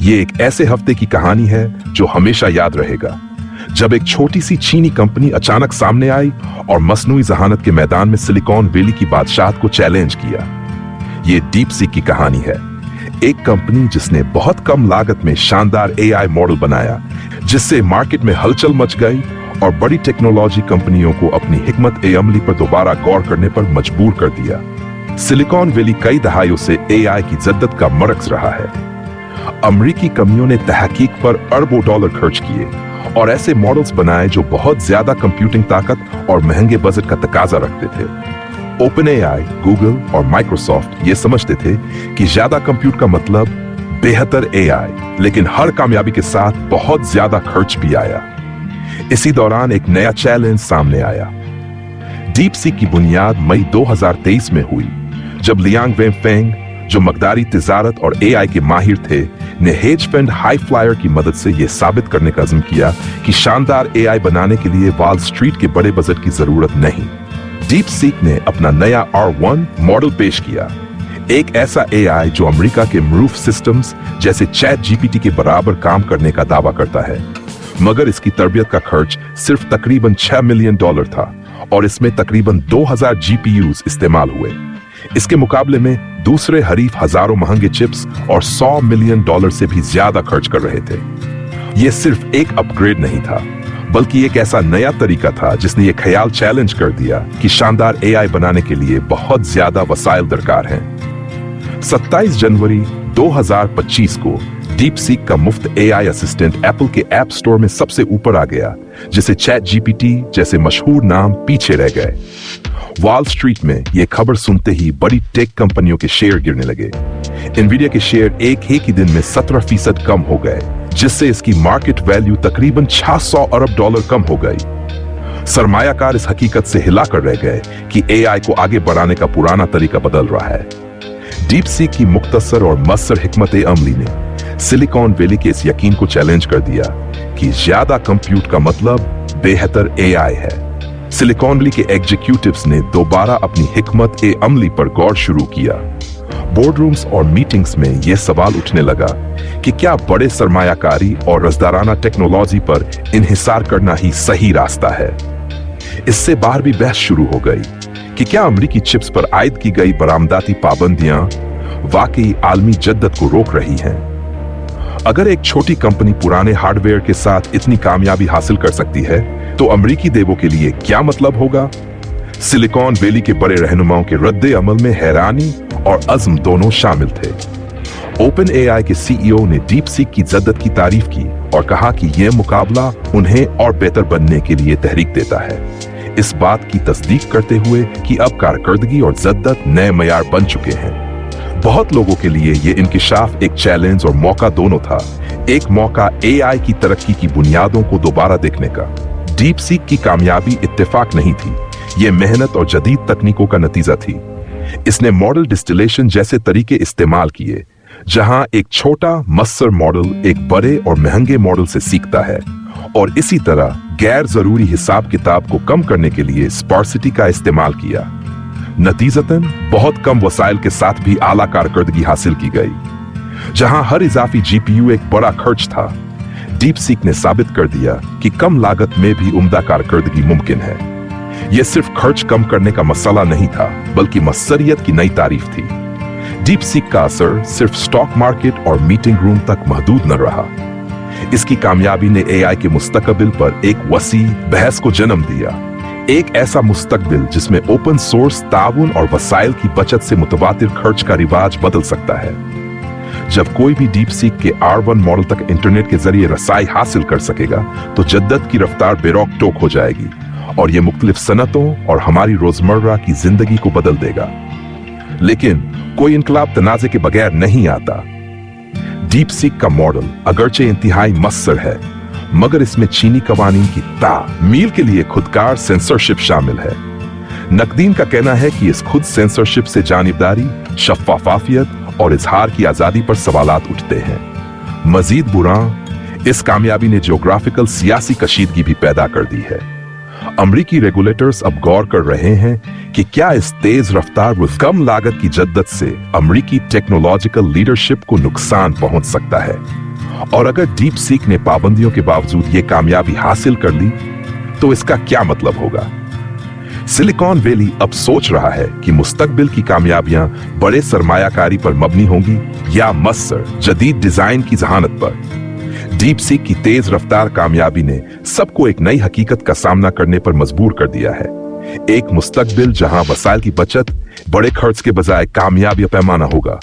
ये एक ऐसे हफ्ते की कहानी है जो हमेशा याद रहेगा, जब एक छोटी सी चीनी कंपनी अचानक सामने आई और मसनूई जहानत के मैदान में सिलिकॉन वैली की बादशाहत को चैलेंज किया। ये डीप सीक की कहानी है, एक कंपनी जिसने बहुत कम लागत में शानदार एआई मॉडल बनाया, जिससे मार्केट में हलचल मच गई और बड़ी टेक्नोलॉजी कंपनियों को अपनी हिकमत ए अमली पर दोबारा गौर करने पर मजबूर कर दिया। सिलिकॉन वैली कई दहाइयों से एआई की जद्दत का मरकज रहा है। अमेरिकी कंपनियों ने तहकीक पर अरबों डॉलर खर्च किए और ऐसे मॉडल्स बनाए जो बहुत ज्यादा कंप्यूटिंग ताकत और महंगे बजट का तकाजा रखते थे। ओपन एआई, गूगल और माइक्रोसॉफ्ट ये समझते थे कि ज्यादा कंप्यूट का मतलब बेहतर एआई, लेकिन हर कामयाबी के साथ बहुत ज्यादा खर्च भी आया। इसी दौरान एक नया चैलेंज सामने आया। डीप सीक की बुनियाद मई 2023 में हुई, जब लियांग वेनफेंग, जो मकदारी तिजारत और एआई के माहिर थे, ने हेज फंड हाई फ्लायर की मदद से यह साबित करने का अज़्म किया कि शानदार एआई बनाने के लिए वॉल स्ट्रीट के बड़े बजट की जरूरत नहीं। डीप सीक ने अपना नया R1 मॉडल पेश किया, एक ऐसा एआई जो अमेरिका के मरूफ सिस्टम्स जैसे चैट जीपीटी के बराबर काम करने का दावा करता है, मगर इसकी तरबियत का खर्च सिर्फ तकरीबन $6 मिलियन था और इसमें तकरीबन 2000 GPUs इस्तेमाल हुए। इसके मुकाबले में दूसरे हरीफ हजारों महंगे चिप्स और $100 मिलियन से भी ज्यादा खर्च कर रहे थे। यह सिर्फ एक अपग्रेड नहीं था, बल्कि एक ऐसा नया तरीका था जिसने ये ख्याल चैलेंज कर दिया कि शानदार एआई बनाने के लिए बहुत ज्यादा वसाइल दरकार हैं। 27 जनवरी 2025 को डीप सीक का मुफ्त एआई असिस्टेंट एप्पल के ऐप स्टोर में सबसे ऊपर आ गया, जिसे चैट जीपीटी जैसे मशहूर नाम पीछे रह गए। वॉल स्ट्रीट में यह खबर सुनते ही बड़ी टेक कंपनियों के शेयर गिरने लगे। एनवीडिया के शेयर एक ही दिन में 17% कम हो गए, जिससे इसकी मार्केट वैल्यू तकरीबन $600 अरब कम हो गई। सरमायाकार इस हकीकत से हिलाकर रह गए कि एआई को आगे बढ़ाने का पुराना तरीका बदल रहा है। डीप सीक की मुख्तसर और मस्सर हिकमत अमली ने सिलिकॉन वैली के इस यकीन को चैलेंज कर दिया कि ज्यादा कंप्यूट का मतलब बेहतर एआई है। सिलिकॉन वैली के एग्जीक्यूटिव्स ने दोबारा अपनी हिकमत ए अमली पर गौर शुरू किया। बोर्डरूम्स और मीटिंग्स में यह सवाल उठने लगा कि क्या बड़े सरमायाकारी और रज़दाराना टेक्नोलॉजी पर इन्हिसार करना ही सही रास्ता है। इससे बाहर भी बहस शुरू हो गई कि क्या अमेरिकी चिप्स पर आयद की गई बरामदाती पाबंदियां वाकई आलमी जद्दत को रोक रही हैं। अगर एक छोटी कंपनी पुराने हार्डवेयर के साथ इतनी कामयाबी हासिल कर सकती है, तो अमेरिकी देवों के लिए क्या मतलब होगा। सिलिकॉन वैली के बड़े रहनुमाओं के रद्दे अमल में हैरानी और अज़्म दोनों शामिल थे। ओपन एआई के सीईओ ने डीप सीक की जद्दत की तारीफ की और कहा कि यह मुकाबला उन्हें और बेहतर बनने के लिए तहरीक देता है, इस बात की तस्दीक करते हुए कि अब कारकर्दगी और जद्दत नए मयार बन चुके हैं। बहुत लोगों के लिए ये इंकिशाफ एक चैलेंज और मौका दोनों था। एक मौका एआई की तरक्की की बुनियादों को दोबारा देखने का। डीप सीक की कामयाबी इत्तेफाक नहीं थी, ये मेहनत और जदीद तकनीकों का नतीजा थी। इसने मॉडल डिस्टिलेशन जैसे तरीके इस्तेमाल किए, जहां एक छोटा मस्सर मॉडल एक बड़े और महंगे मॉडल से सीखता है, और इसी तरह गैर जरूरी हिसाब किताब को कम करने के लिए स्पार्सिटी का इस्तेमाल किया। नतीजतन बहुत कम वसाइल के साथ भी आला कारकर्दगी हासिल की गई। जहां हर इजाफी जीपीयू एक बड़ा खर्च था, डीप सीक ने साबित कर दिया कि कम लागत में भी उम्दा कारकर्दगी मुमकिन है। यह सिर्फ खर्च कम करने का मसला नहीं था, बल्कि मस्सरियत की नई तारीफ थी। डीप सीक का असर सिर्फ स्टॉक मार्केट और मीटिंग रूम तक महदूद न रहा। इसकी कामयाबी ने एआई के मुस्तकबिल पर एक वसी बहस को जन्म दिया, एक ऐसा मुस्तकबिल जिसमें ओपन सोर्स ताउन और वसाइल की बचत से मुतवातिर खर्च का रिवाज बदल सकता है। जब कोई भी डीप सीक के R1 मॉडल तक इंटरनेट के जरिए रसाई हासिल कर सकेगा, तो जद्दत की रफ्तार बेरोक टोक हो जाएगी और ये मुख्तलिफ सनतों और हमारी रोजमर्रा की जिंदगी को बदल देगा। लेकिन कोई इनकलाब तनाज़े के बगैर नहीं आता। डीप सीक का मॉडल अगरचे इंतहाई मस्सर है, मगर इसमें चीनी कवानीन की मील के लिए खुदकार सेंसरशिप शामिल है। नकदीन का कहना है कि इस खुद सेंसरशिप से जानिबदारी, शफ़ाफियत और इजहार की आजादी पर सवालात उठते हैं। मजीद बुरा, इस कामयाबी ने जियोग्राफिकल सियासी कशीदगी भी पैदा कर दी है। अमरीकी रेगुलेटर्स अब गौर कर रहे हैं कि क्या इस तेज रफ्तार व कम लागत की जद्दत से अमरीकी टेक्नोलॉजिकल लीडरशिप को नुकसान पहुंच सकता है। और अगर डीप सीक ने पाबंदियों के बावजूद ये कामयाबी हासिल कर ली तो इसका क्या मतलब होगा? सिलिकॉन वैली अब सोच रहा है कि मुस्तकबिल की कामयाबियां बड़े सरमायाकारी पर मबनी होंगी या मस्सर जदीद डिजाइन की जहानत पर। डीप सीक की तेज रफ्तार कामयाबी ने सबको एक नई हकीकत का सामना करने पर मजबूर कर दिया है। एक मुस्तकबिल जहां वसाइल की बचत बड़े खर्च के बजाय कामयाबी पैमाना होगा।